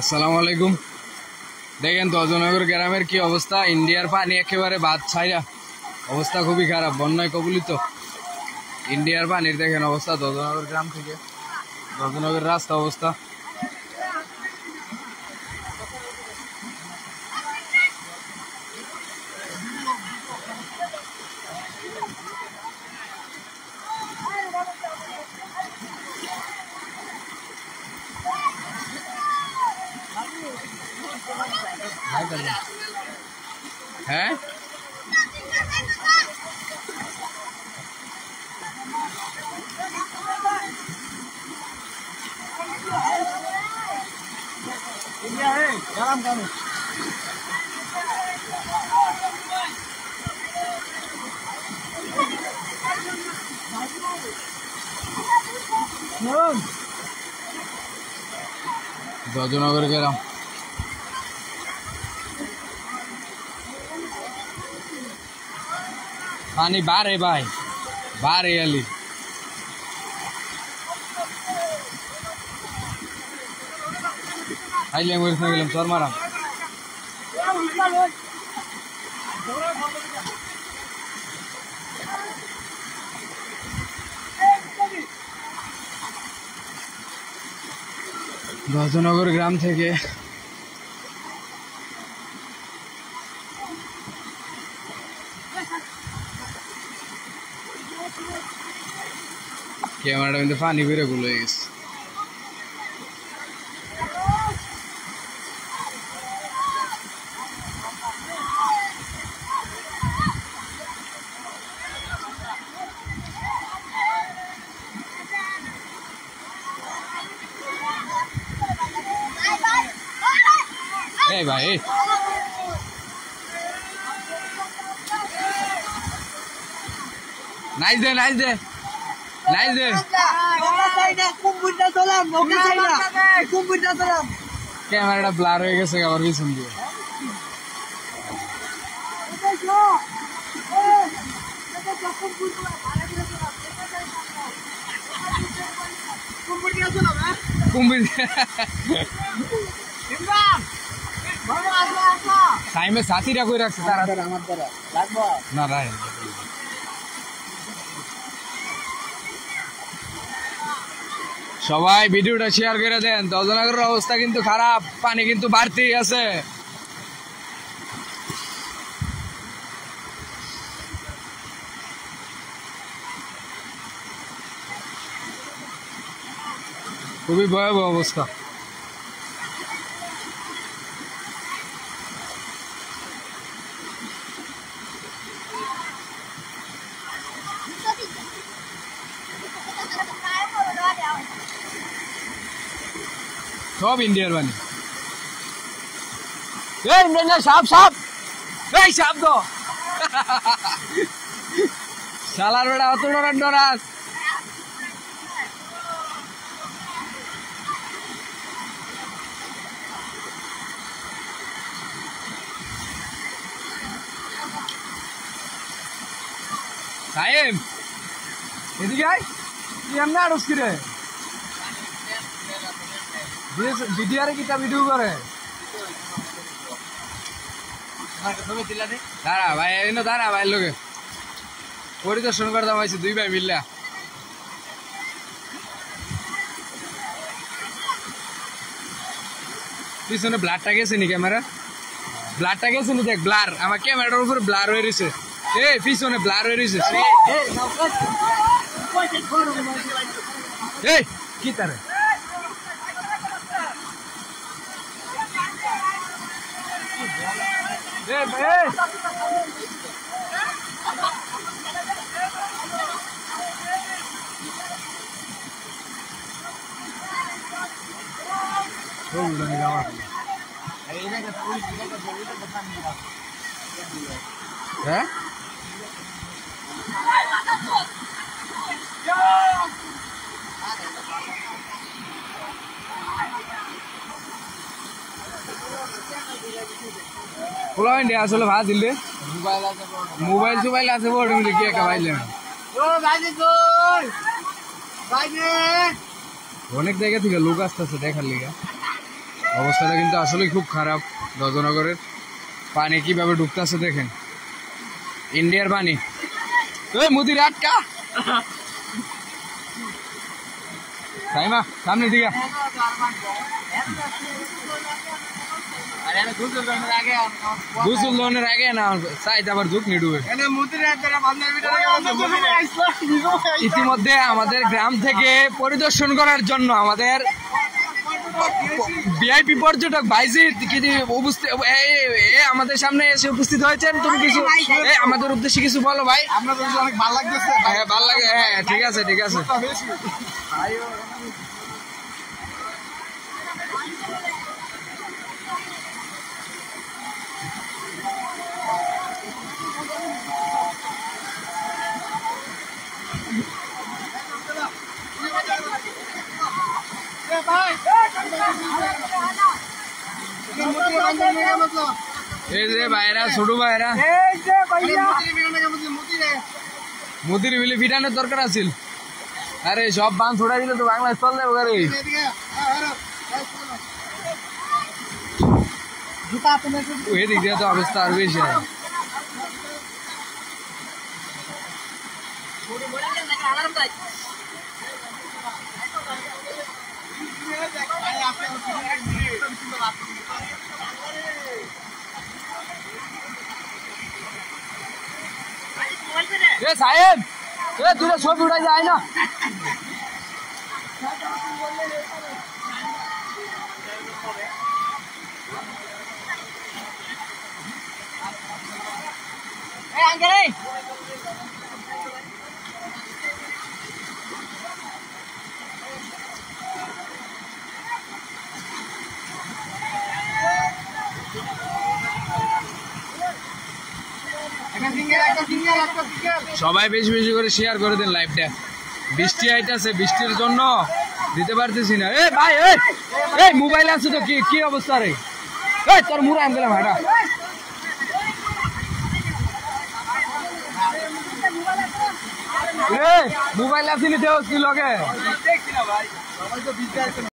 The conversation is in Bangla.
আসসালামু আলাইকুম। দেখেন দজনগর গ্রামের কি অবস্থা, ইন্ডিয়ার পানি একেবারে বাদ ছাইরা, অবস্থা খুবই খারাপ, বন্যায় কবলিত ইন্ডিয়ার পানির দেখেন অবস্থা। দজনগর গ্রাম থেকে দজনগর রাস্তা অবস্থা। হ্যাঁ দজনগর গ্রাম पानी बाहर है भाई, बाहर है अली। आइले मरिस में गेलम चोर मारा দজনগর গ্রাম থেকে ক্যামেরাটা কিন্তু পানি বেড়ে গুলো হয়ে গেছে। এই ভাই নাইস দে নাইস দে নাইস দে ক্যামেরাটা ব্লার হয়ে গেছে আবার পিছন দিয়ে। টাইমে সাথীরা কই রাখছে তারা আমার দ্বারা লাগবো না রাই। সবাই ভিডিওটা শেয়ার করে দেন। দজনগরের অবস্থা কিন্তু খারাপ, পানি কিন্তু বাড়তেই আছে। খুবই ভয়াবহ অবস্থা। সব ইন্ডিয়ার পানি। এই না সাপ সাপ, এই সাপ তো শালার বেড়া অত ডরার ডরাস। সাহেব এদিকে আয়, তুই এমনি আড়স কিরে ভিডিওরে কিটা ভিডিও করে দাঁড়া ভাই, দাঁড়া ভাই লোকে পরিদর্শন করতাম হয়েছে দুই ভাই মিললা। পিছনে ব্লারটা গেছে নি, ক্যামেরা ব্লারটা গেছে নি, দেখ ব্লার আমার ক্যামেরাটার উপরে ব্লার হয়ে রয়েছে। এই পিছনে ব্লার হয়ে রয়েছে। এই কি তারে হ্যাঁ খোলা হয়নি আসলে ভাত দিলে মোবাইল টোবাইল আছে বড় মিলে কি একা ভাইলে অনেক জায়গা থেকে লোক আসতেছে দেখার লিগা। অবস্থাটা কিন্তু আসলে খুব খারাপ। দজনগরের পানি কিভাবে ঢুকতেছে দেখেন, ইন্ডিয়ার পানি। ওই মুদির আটকা তাইমা সামনে দিকে গোসল লোনের আগে না চাইতে আবার ঝুঁক নিডুবে। ইতিমধ্যে আমাদের গ্রাম থেকে পরিদর্শন করার জন্য আমাদের ভিআইপি পর্যটক ভাইজিৎ আমাদের সামনে এসে উপস্থিত হয়েছেন। তুমি কিছু আমাদের উদ্দেশ্যে কিছু বলো ভাই। অনেক ভালো লাগতেছে। হ্যাঁ ভালো লাগে, হ্যাঁ ঠিক আছে ঠিক আছে। এই যে ভাইরা ছোট ভাইরা মুদির বিলি ফিটানোর দরকার আছিল। আরে সব বান ছোড়াই দিলে তো বাংলাদেশ চল যাবে গাড়ি। এদিক দিয়ে তো অবস্থা আর বেশি। সাহেব তুই ছবি উঠাই যায় না। সবাই বেশি বেশি করে শেয়ার করে দেন লাইভটা। বৃষ্টি আইতাছে, বৃষ্টির জন্য দিতে পারতেছি না। এ ভাই এই মোবাইল আছে তো কি অবস্থা রে? এই তোর মুড়া আন গেলাম হাঁটা। মোবাইল আছে নি দেও কি লগে?